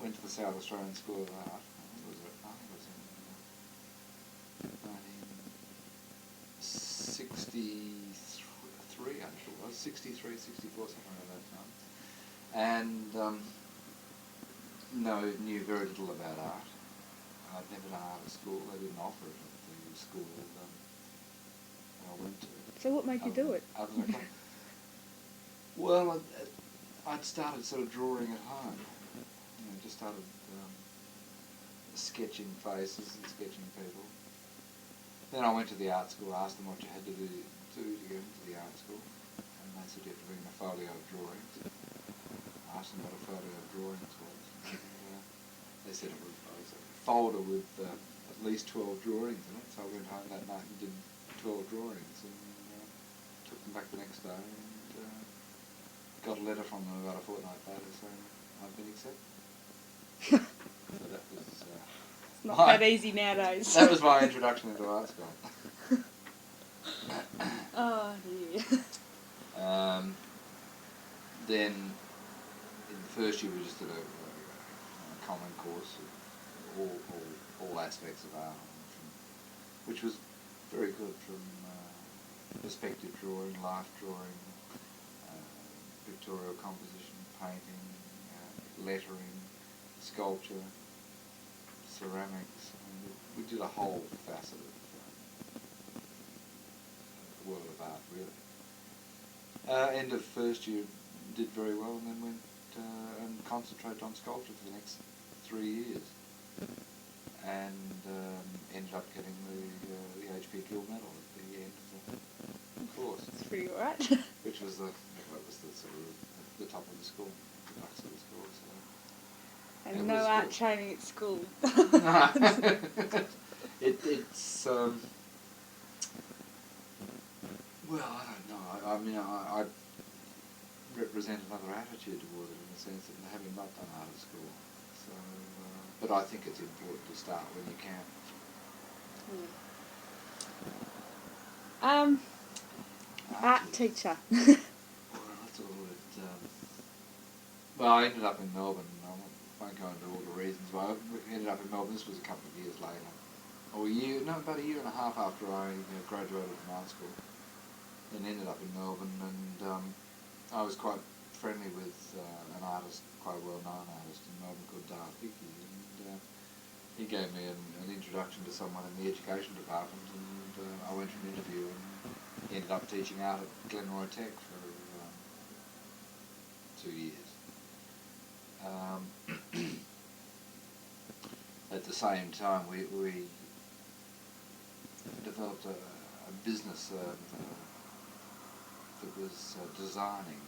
went to the South Australian School of Art. When was it? I think it was in 1963, I think it was, 63, 64, something like that time. And no, knew very little about art. I'd never done art at school. They didn't offer it at the school I went to. So what made you do it? Well, I'd started sort of drawing at home. You know, just started sketching faces and sketching people. Then I went to the art school, asked them what you had to do to get into the art school, and they said you have to bring in a folio of drawings. I asked them what a folio of drawings was. And, they said it was a folder with at least 12 drawings in it, so I went home that night and did 12 drawings and took them back the next day and got a letter from them about a fortnight later saying I'd been accepted. So that was... it's not that easy nowadays. That was my introduction into art school. Oh dear. Then in the first year we just did a common course of all aspects of art, which was very good, from perspective drawing, life drawing, pictorial composition, painting, lettering, sculpture, ceramics. I mean, we did a whole facet of the world of art, really. End of first year did very well, and then went and concentrated on sculpture for the next 3 years, and ended up getting the HP Guild Medal at the end of the course. That's pretty alright. Which was the sort of the top of the school, the crux of the school. So. And no art training at school. No. It's well, I don't know. I mean, I represent another attitude towards it, in the sense that having not done art at school. So, but I think it's important to start when you can. Art teacher. Well, that's all it. Well, I ended up in Melbourne. I won't go into all the reasons why. I ended up in Melbourne. This was a couple of years later, or about a year and a half after I graduated from art school. Then ended up in Melbourne, and I was quite friendly with an artist, quite a well-known artist in Melbourne called Dart Hickey, and he gave me an introduction to someone in the education department, and I went for an interview and ended up teaching art at Glenroy Tech for 2 years. At the same time, we developed a business that was designing,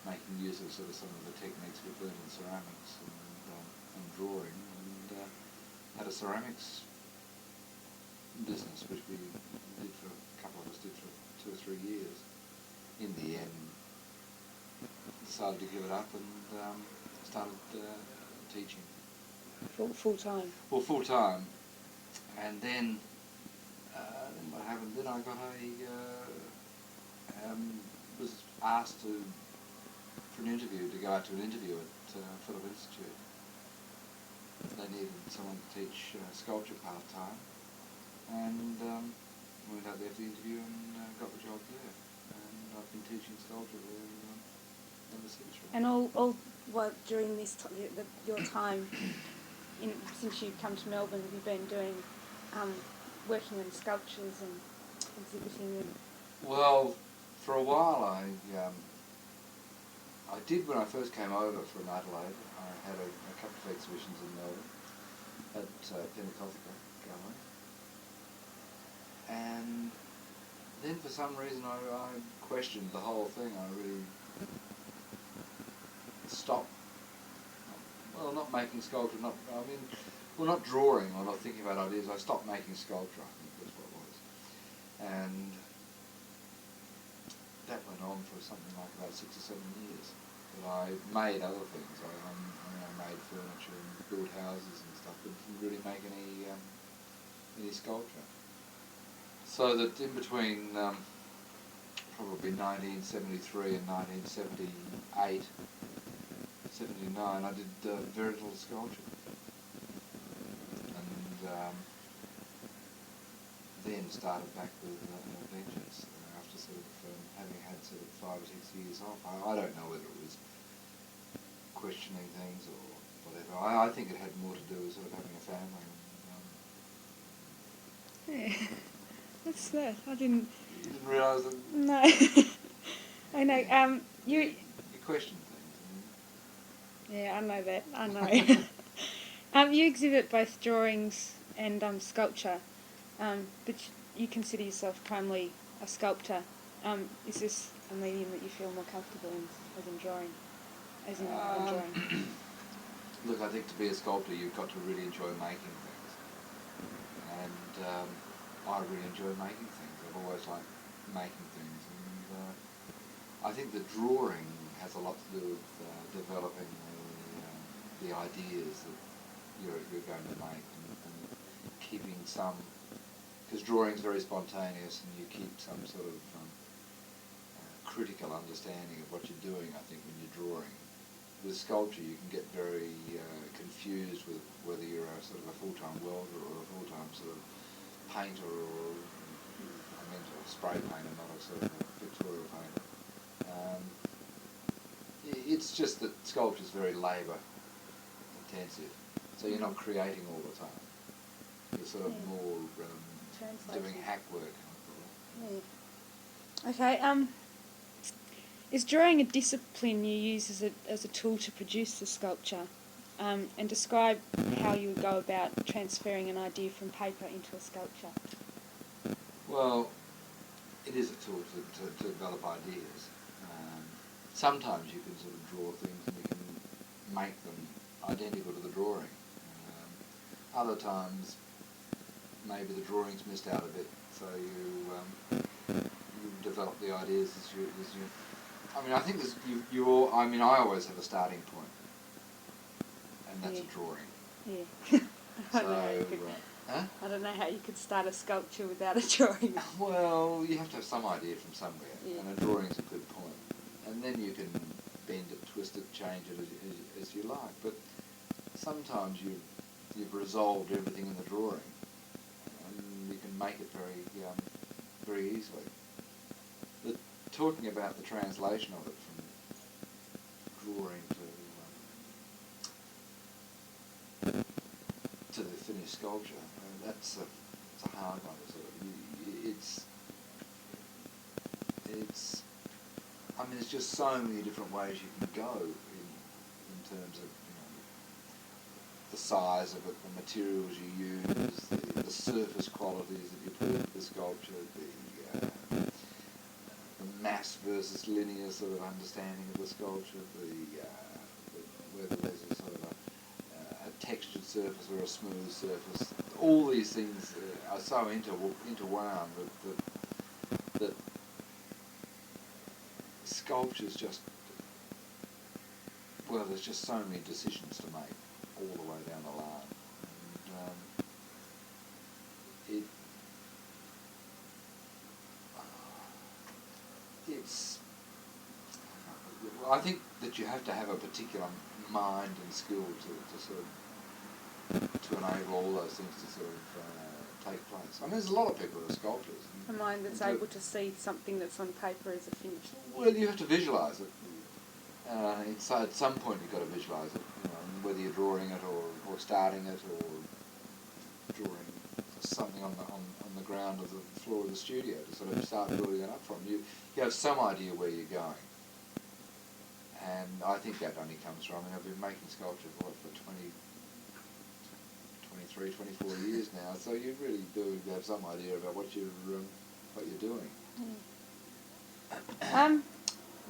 making use of sort of some of the techniques we've learned in ceramics and drawing, and had a ceramics business which we did for, a couple of us did for 2 or 3 years. In the end, decided to give it up and started teaching. Full time? Well, full time. And then what happened, then I got was asked for an interview, to go out to an interview at Phillip Institute. They needed someone to teach sculpture part-time, and went out there for the interview and got the job there. And I've been teaching sculpture there ever since. Really. And during this your time, since you've come to Melbourne, have you been doing working on sculptures and exhibiting them? Well, for a while I did when I first came over from Adelaide. I had a couple of exhibitions in Melbourne at Pentecostal Gallery, and then for some reason I questioned the whole thing. I really stopped. Well, not making sculpture. Not drawing or not thinking about ideas. I stopped making sculpture. I think that's what it was, and that went on for something like about 6 or 7 years. But I made other things. I made furniture and built houses and stuff, but didn't really make any sculpture. So that in between probably 1973 and 1978, '79, I did very little sculpture. And then started back with vengeance after sort of having had sort of 5 or 6 years off. I don't know whether it was questioning things or whatever. I think it had more to do with sort of having a family. Yeah, that's that. I didn't. You didn't realise that? No. I know. You question things. Yeah, I know that. I know. You exhibit both drawings and sculpture, but you consider yourself primarily a sculptor. Is this a medium that you feel more comfortable in, as in drawing? As in drawing? Look, I think to be a sculptor, you've got to really enjoy making things, and I really enjoy making things. I've always liked making things, and I think the drawing has a lot to do with developing the ideas that you're going to make, and keeping some, because drawing is very spontaneous, and you keep some sort of critical understanding of what you're doing. I think when you're drawing, with sculpture you can get very confused with whether you're a sort of a full-time welder or a full-time sort of painter, or I meant a spray painter, not a sort of a pictorial painter. It's just that sculpture is very labour intensive, so you're not creating all the time. You're sort of more doing hack work. Yeah. Okay. Is drawing a discipline you use as a tool to produce the sculpture? And describe how you would go about transferring an idea from paper into a sculpture. Well, it is a tool to develop ideas. Sometimes you can sort of draw things and you can make them identical to the drawing. Other times, maybe the drawing's missed out a bit, so you develop the ideas as you. I mean, I think I always have a starting point, and that's a drawing. Yeah. I don't know how you could start a sculpture without a drawing. Well, you have to have some idea from somewhere, and a drawing's a good point. And then you can bend it, twist it, change it as you like. But sometimes you've resolved everything in the drawing, and you can make it very easily. But talking about the translation of it from drawing to the finished sculpture, it's a hard one. There's just so many different ways you can go in terms of the size of it, the materials you use, the surface qualities that you put into the sculpture, the mass versus linear sort of understanding of the sculpture, whether there's a sort of a textured surface or a smooth surface. All these things are so interwound that sculpture's just, there's just so many decisions to make all the way down the line. I think that you have to have a particular mind and skill to sort of to enable all those things to sort of take place. I mean, there's a lot of people who are sculptors. A mind that's able to see something that's on paper as a finish. Well, you have to visualise it. So at some point you've got to visualise it, whether you're drawing it or starting it or drawing something on the ground of the floor of the studio to sort of start building it up from. You have some idea where you're going. And I think that only comes from, I've been making sculpture for 23, 24 years now, so you really do have some idea about what you're doing.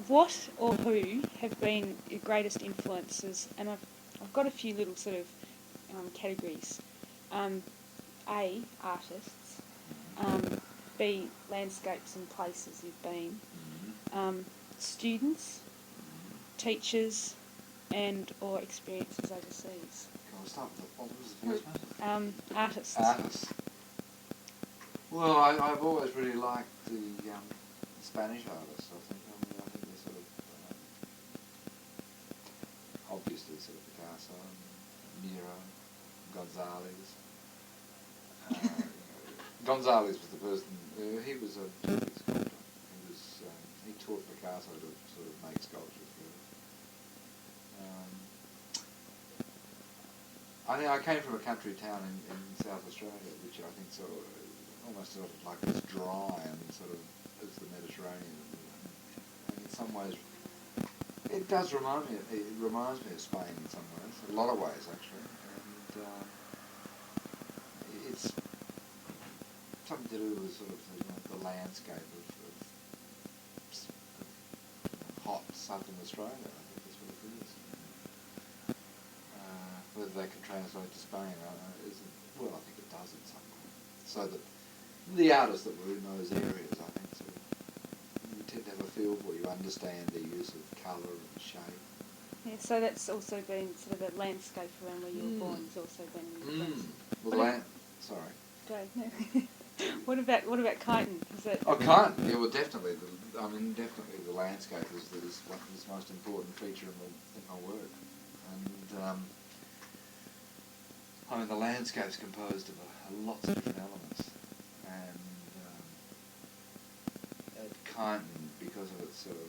What or who have been your greatest influences? And I've got a few little sort of categories. A, artists. B, landscapes and places you've been. Students, teachers, and or experiences overseas. Can I start with what was the first one? Artists. Artists. Well, I've always really liked the Spanish artists. I think they're sort of Gonzalez. Gonzalez was the person. He was a terrific sculptor. He taught Picasso to sort of make sculptures. Really. I came from a country town in South Australia, which I think sort of almost sort of like as dry and sort of as the Mediterranean, and in some ways it does remind me. It reminds me of Spain in some ways, a lot of ways actually, and it's something to do with sort of the landscape of hot southern Australia. I think that's what it is. Whether they can translate to Spain, well, I think it does in some way. So that the artists that were in those areas, I think, sort of, you tend to have a feel for, you understand their use of colour and shape. Yeah, so that's also been sort of the landscape around where you were born has also been influenced. Well, sorry. Go. No. What about Kyneton? Is it? Oh, Kyneton, yeah, well, definitely. Definitely the landscape is what is the most important feature in my work. And the landscape's composed of lots of different elements, and at Kyneton, because of its sort of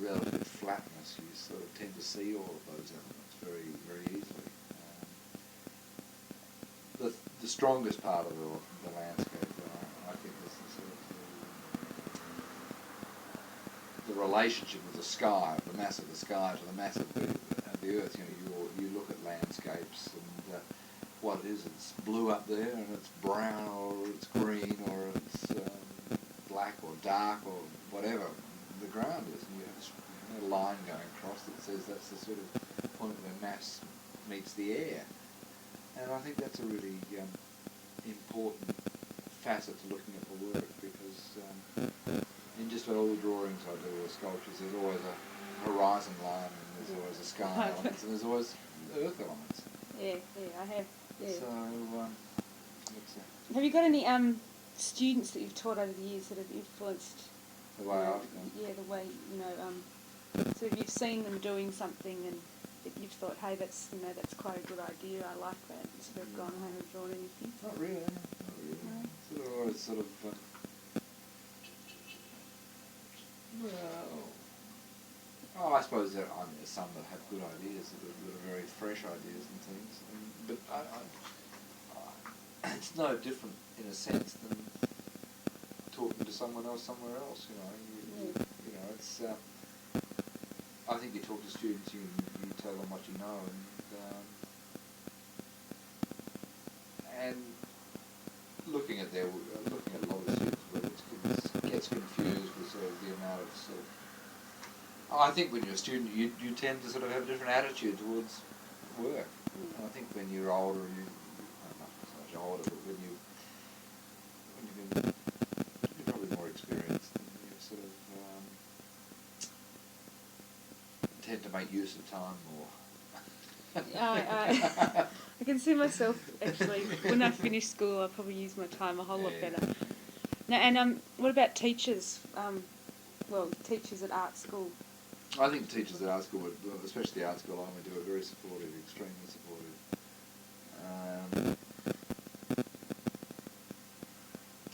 relative flatness, you sort of tend to see all of those elements very, very easily. The strongest part of the landscape, I think, is the relationship of the sky, the mass of the sky to the mass of the earth. You look at landscapes and what it is, it's blue up there and it's brown or it's green or it's black or dark or whatever the ground is, and you have a line going across that says that's the sort of point where mass meets the air. And I think that's a really important facet to looking at the work, because in just about all the drawings I do or sculptures, there's always a horizon line and there's always a sky elements and there's always earth elements. Yeah, I have. Yeah. So, have you got any students that you've taught over the years that have influenced the way I've the way so if you've seen them doing something and you've thought, hey, that's quite a good idea, I like that, and sort of gone home and drawn anything? Not really. No. Sort of I suppose there are some that have good ideas, that are very fresh ideas and things, but it's no different in a sense than talking to someone else somewhere else. It's. I think you talk to students, you tell them what you know, and looking at a lot of students' work, it gets confused with sort of the amount of sort of. I think when you're a student, you tend to sort of have a different attitude towards work. I think when you're older, not so much older, but when you're probably more experienced, and you sort of tend to make use of time more. I can see myself actually when I finish school, I'll probably use my time a whole lot better. Now, and what about teachers? Teachers at art school. I think teachers at art school, especially the art school I went to, are very supportive, extremely supportive.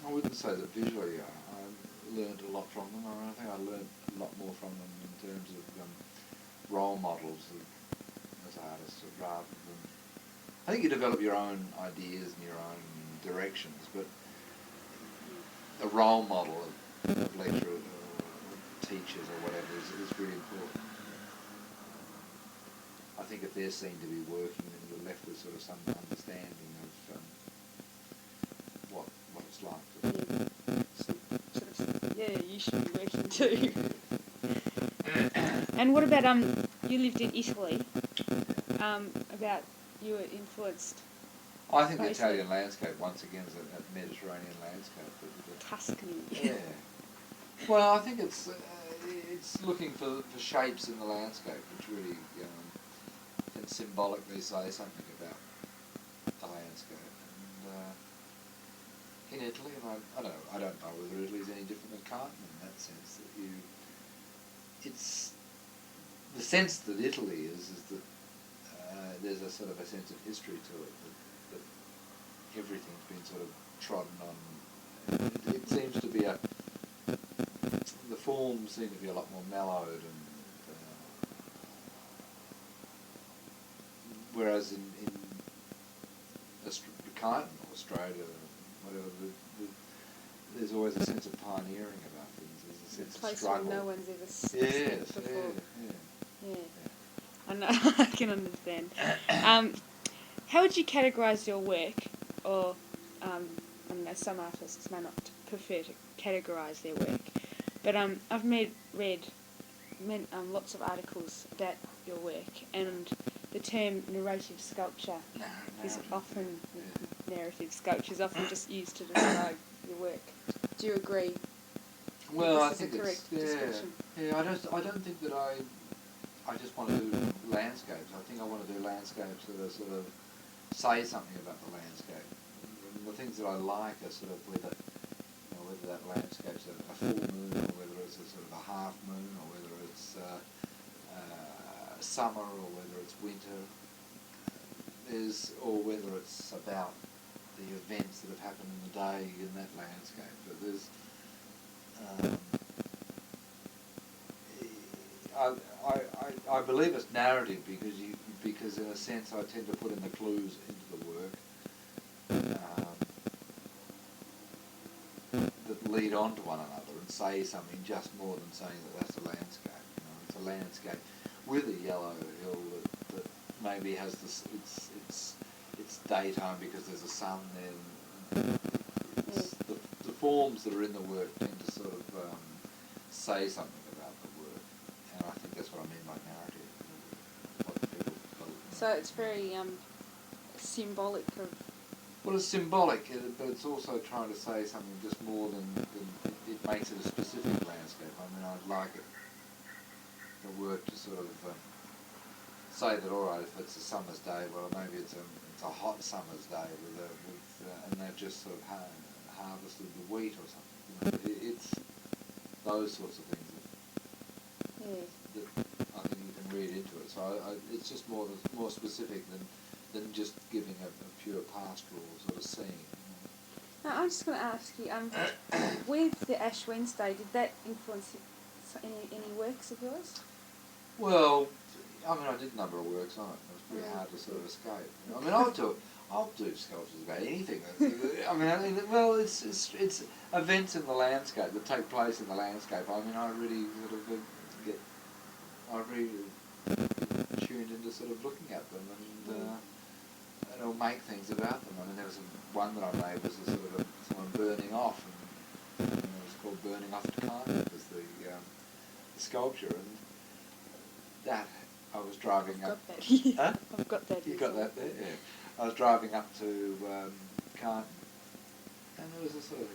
I wouldn't say that visually I learned a lot from them. I think I learned a lot more from them in terms of role models as artists, rather than. I think you develop your own ideas and your own directions, but a role model of lecturers or teachers or whatever is really important. I think if they're seen to be working, then you're left with sort of some understanding of what it's like to. You should be working too. And what about you lived in Italy? About you were influenced. I think the Italian landscape once again is a Mediterranean landscape. Tuscany. Yeah. Well, I think it's looking for shapes in the landscape, which really can symbolically say something about the landscape. And in Italy, and I don't know whether Italy is any different than Kyneton in that sense. It's the sense that Italy is that there's a sort of a sense of history to it that everything's been sort of trodden on. It seems to be the forms seem to be a lot more mellowed, and whereas in Kyneton or Australia, whatever, there's always a sense of pioneering about things. There's a sense of struggle. Where no one's ever Yes, stepped before. yeah. I know. I can understand. How would you categorise your work? Or I don't know, some artists may not prefer to categorise their work, but I've read lots of articles about your work, and the term narrative sculpture is often narrative sculpture is often just used to describe your work. Do you agree? Well, I this think is a correct description? I don't think that I just want to do landscapes. I think I want to do landscapes that are sort of say something about the landscape. And the things that I like are sort of whether that landscape's a full moon, or whether it's a sort of a half moon, or whether it's summer, or whether it's winter, or whether it's about the events that have happened in the day in that landscape. But there's I believe it's narrative because in a sense I tend to put in the clues into the work that lead on to one another and say something just more than saying that that's a landscape. It's a landscape with a yellow hill that maybe has it's daytime because there's a sun there. The forms that are in the work tend to sort of say something about the work, and I think that's what I mean by narrative. What people so it's very symbolic of... Well, it's symbolic, but it's also trying to say something just more than it makes it a specific landscape. I mean, I'd like the work to sort of say that, all right, if it's a summer's day, well, maybe it's a hot summer's day and they've just sort of harvested the wheat or something. It's those sorts of things that I think you can read into it. So it's just more specific than just giving a pure pastoral sort of scene. Now, I'm just going to ask you, with the Ash Wednesday, did that influence any works of yours? Well, I mean, I did a number of works on it. It was pretty hard to sort of escape. I mean, I'll do sculptures about anything. I mean, well, it's events in the landscape that take place in the landscape. I mean, I really sort of tuned into sort of looking at them and it'll make things about them. I mean, there was one that I made was a sort of someone burning off, and it was called Burning Off to Kind. It was the sculpture, and that I was driving up. Got that. Huh? I've got that. You got that there, yeah. I was driving up to Kyneton, and there was a sort of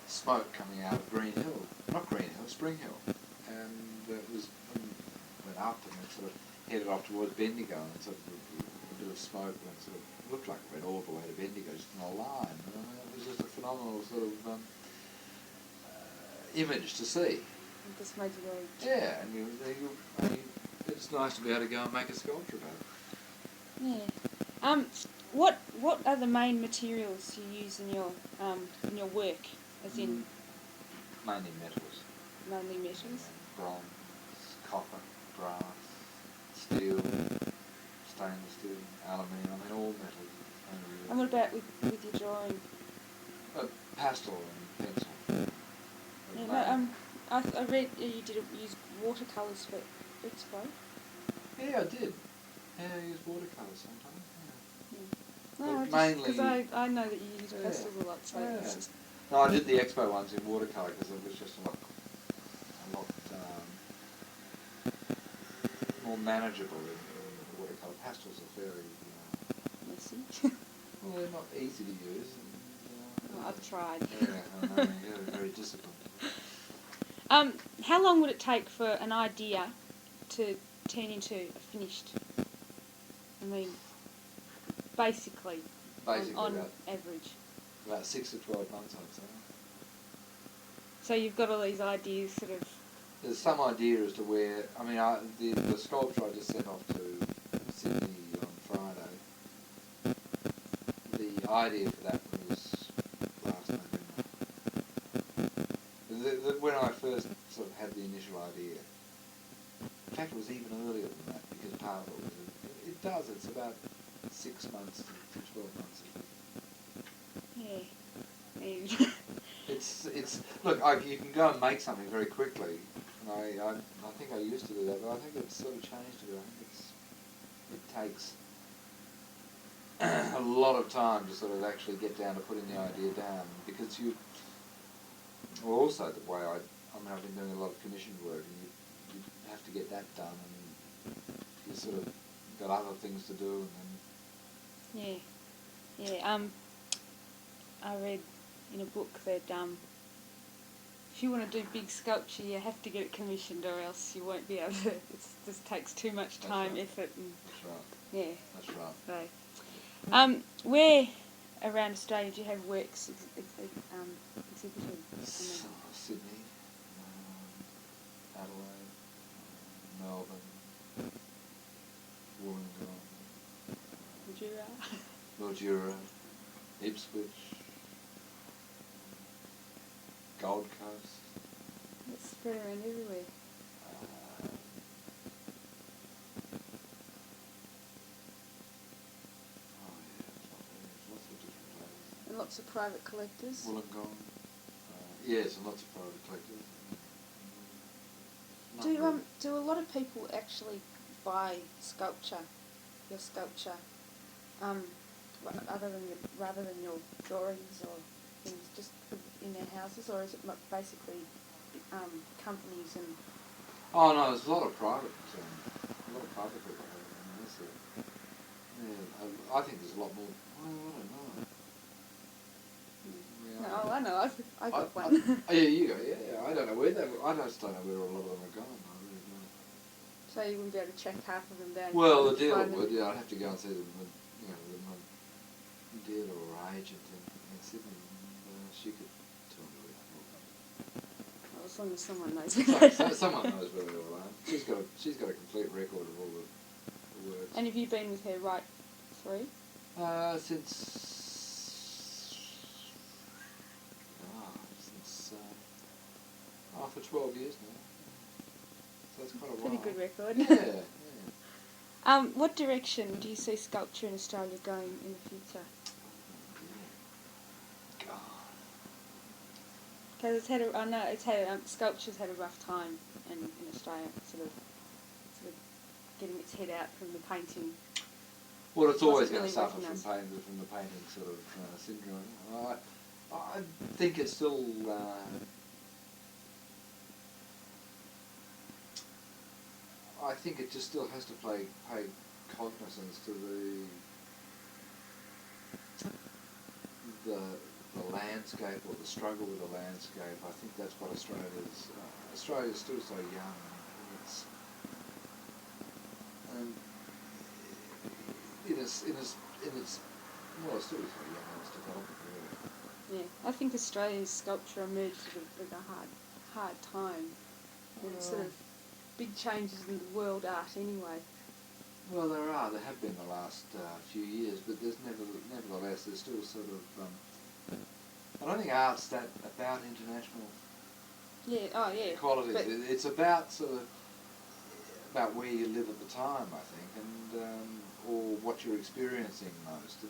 smoke coming out of Green Hill, not Green Hill, Spring Hill, and it was went up and it sort of headed off towards Bendigo, and sort of a bit of smoke went sort of looked like it went all the way to Bendigo, just in a line. I mean, it was just a phenomenal sort of image to see. It just made you very... Yeah, and it's nice to be able to go and make a sculpture about it. Yeah. What are the main materials you use in your work? As in mainly metals. Mainly metals. Bronze, copper, brass, steel, stainless steel, aluminium. I mean, all metals. And what about with your drawing? Pastel and pencil. Yeah, I read you did use watercolours for Expo. Yeah, I did. Yeah, I used watercolours sometimes. Yeah. No, mainly because I know that you use pastels a lot, so it's just... No, I did the Expo ones in watercolour because it was just a lot more manageable in watercolour. Pastels are very messy. well, they're not easy to use. And, I've tried. Yeah, I know, you're very disciplined. How long would it take for an idea to turn into a finished? I mean, basically on average. About 6 to 12 months, I'd say. So you've got all these ideas sort of... There's some idea as to where... I mean, the sculpture I just sent off to Sydney on Friday, idea for that was last November. When I first sort of had the initial idea, in fact it was even earlier than that, because part of it was, it's about 6 months to 12 months. Yeah. It's look, you can go and make something very quickly, and I think I used to do that, but I think it's sort of changed a bit. I think it takes a lot of time to sort of actually get down to putting the idea down, because well, also the way I've been doing a lot of commissioned work, and you have to get that done, and you sort of got other things to do, and then Yeah. I read in a book that if you want to do big sculpture, you have to get it commissioned, or else you won't be able to. It just takes too much time, effort, and that's right. Yeah. That's right. So, where around Australia do you have works exhibited? Sydney, Adelaide, Melbourne, Wollongong, Mildura, Ipswich, Gold Coast. It's spread around everywhere. Lots of different places. And lots of private collectors. Wollongong. Yes, and lots of private collectors. Do a lot of people actually buy your sculpture, rather than your drawings or things, just in their houses, or is it basically companies and? Oh no, there's a lot of private people. I think there's a lot more. Well, I don't know. No, I know. I got one. Yeah, you go. Yeah, I don't know where I just don't know where a lot of them are going. I really don't. So you wouldn't be able to track half of them down. Well, the dealer would. Yeah, I'd have to go and see them. My dealer or agent in Sydney, and she could tell me where they're all. Well, as long as someone knows. Someone knows where they all are. She's got a complete record of all the works. And have you been with her right through? Since for 12 years now. So that's quite a while. Pretty good record. Yeah. What direction do you see sculpture in Australia going in the future? God. Because sculpture's had a rough time in Australia, sort of getting its head out from the painting. Well, it's always going really to suffer recognised. from the painting sort of syndrome. I think it's still. I think it just still has to pay cognizance to the landscape, or the struggle with the landscape. I think that's what Australia's still so young, and it's still so young in its development, really. Yeah, I think Australia's sculpture emerged at a hard time. And sort of big changes in world art anyway. Well, there have been the last few years, but nevertheless there's still sort of. I don't think art's that about international. Yeah. Oh, yeah. Qualities. It's about sort of about where you live at the time, I think, and or what you're experiencing most.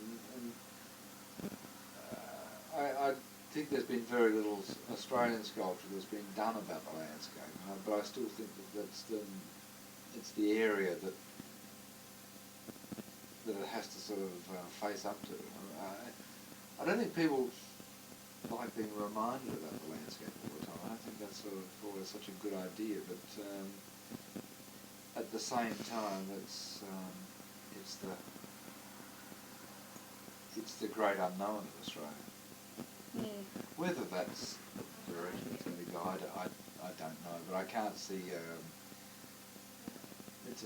I think there's been very little Australian sculpture that's been done about the landscape, but I still think it's the area that it has to sort of face up to. I don't think people like being reminded about the landscape all the time. I don't think that's sort of always such a good idea, but at the same time, it's the great unknown of Australia. Yeah. Whether that's the direction it's going to go, I don't know, but I can't see. It's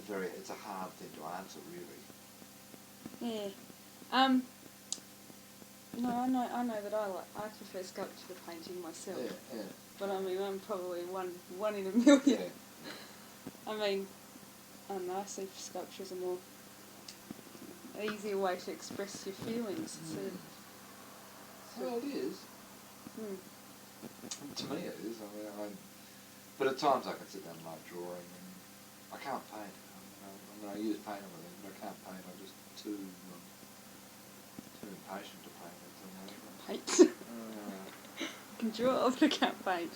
a hard thing to answer, really. Yeah. No, I know that I prefer sculpture to painting myself. Yeah. But I mean, I'm probably one in a million. Yeah. I mean, I don't know, I see sculpture as a more easier way to express your feelings. Well, it is. Hmm. To me it is. But at times I can sit down and like drawing, and I can't paint. I use paint on everything, but I can't paint. I'm just too impatient to paint. Paint. I can draw, but I can't paint.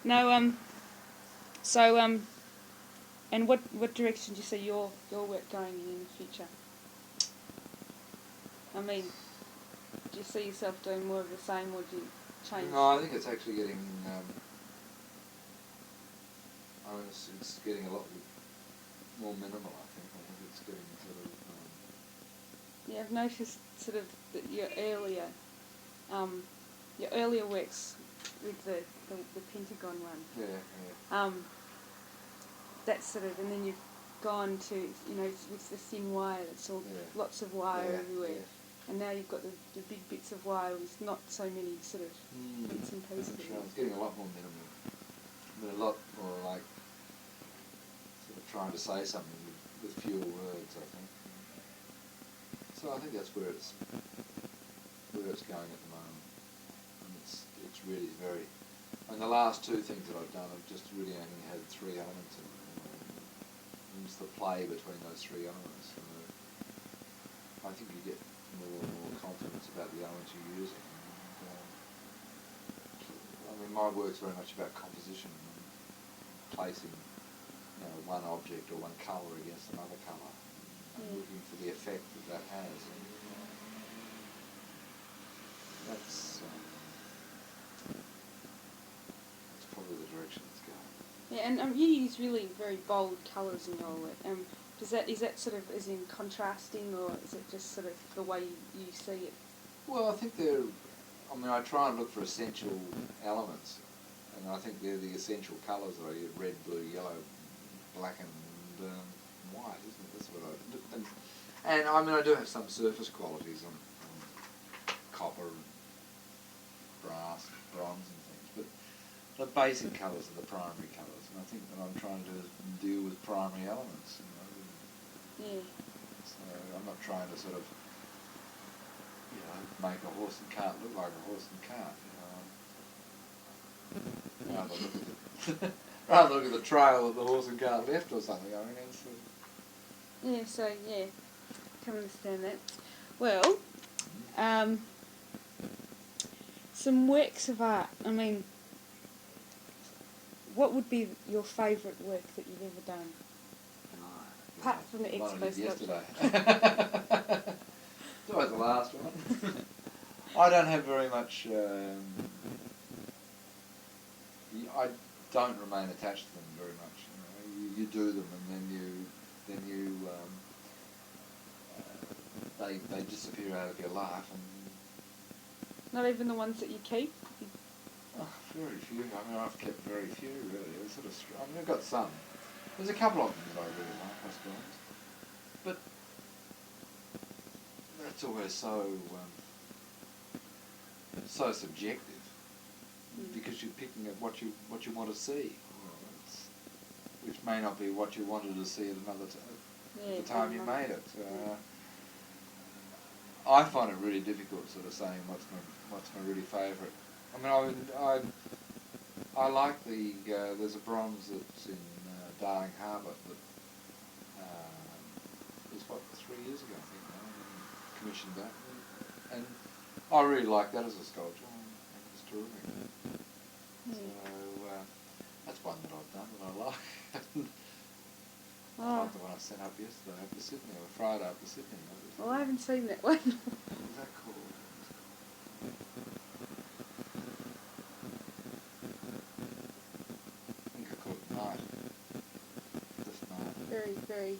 No, and what direction do you see your work going in the future? I mean, do you see yourself doing more of the same, or do you change? No, I think it's actually getting. It's getting a lot more minimal. I think it's getting sort of. Yeah, I've noticed sort of that your earlier works with the Pentagon one. Yeah. That's sort of, and then you've gone to, with the thin wire, it's all lots of wire everywhere. Yeah. And now you've got the big bits of wire with not so many sort of bits and pieces. That's right. It's getting a lot more minimal. But a lot more like sort of trying to say something with fewer words, I think. So I think that's where it's going at the moment. And it's really very. And the last two things that I've done have just really only had three elements in it. And it's the play between those three elements. So I think you get more and more confidence about the elements you're using. And, my work's very much about composition and placing, one object or one colour against another colour, and looking for the effect that has. And, that's probably the direction it's going. Yeah, and you use really very bold colours in your work. Is that sort of as in contrasting, or is it just sort of the way you see it? Well, I think I try and look for essential elements, and I think they're the essential colours that I use: red, blue, yellow, black, and white, isn't it? That's what I do have some surface qualities on copper and brass, bronze, and things, but the basic colours are the primary colours, and I think what I'm trying to do is deal with primary elements. Yeah. So I'm not trying to sort of, make a horse and cart look like a horse and cart. Rather look at the trail that the horse and cart left or something. Yeah. So I can understand that. Well, some works of art. I mean, what would be your favourite work that you've ever done? Apart from the Expo yesterday. It's always the last one. I don't have very much. I don't remain attached to them very much. You do them, and then they disappear out of your life. And not even the ones that you keep. Very few. I've kept very few really. I've got some. There's a couple of them that I really like, I suppose. But that's always so subjective, because you're picking at what you want to see, which may not be what you wanted to see at the time you made it. I find it really difficult sort of saying what's my really favourite. I like there's a bronze that's in Darling Harbour that was 3 years ago, I think, now, and commissioned that, and I really like that as a sculpture. I think it's terrific. So that's one that I've done that I like. I like the one I sent up yesterday up to Sydney, or Friday up to Sydney. Well, I haven't seen that one. What was that called? Very.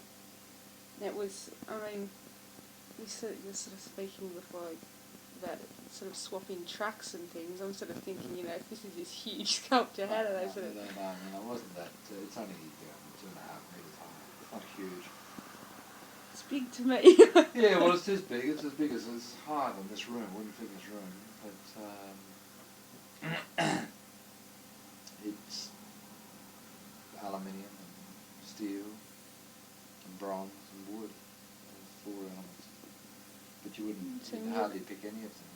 That was, we were sort of speaking before about sort of swapping trucks and things. I'm sort of thinking, if this is this huge sculpture, how do they sort of... No, it wasn't that. It's only 2.5 metres high. It's not huge. It's big to me. Yeah, well, it's as big. It's higher than this room. Wouldn't fit in this room. But it's aluminium and steel and bronze and wood. There's 4 elements. But you'd hardly pick any of them.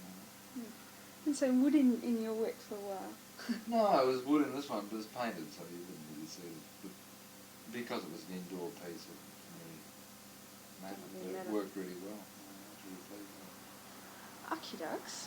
And so wood in your work for a while. No, it was wood in this one, but it was painted, so you wouldn't really see it. But because it was an indoor piece, it didn't really matter. Didn't really But it matter. worked really well. I was really pleased with it. Okie dokes.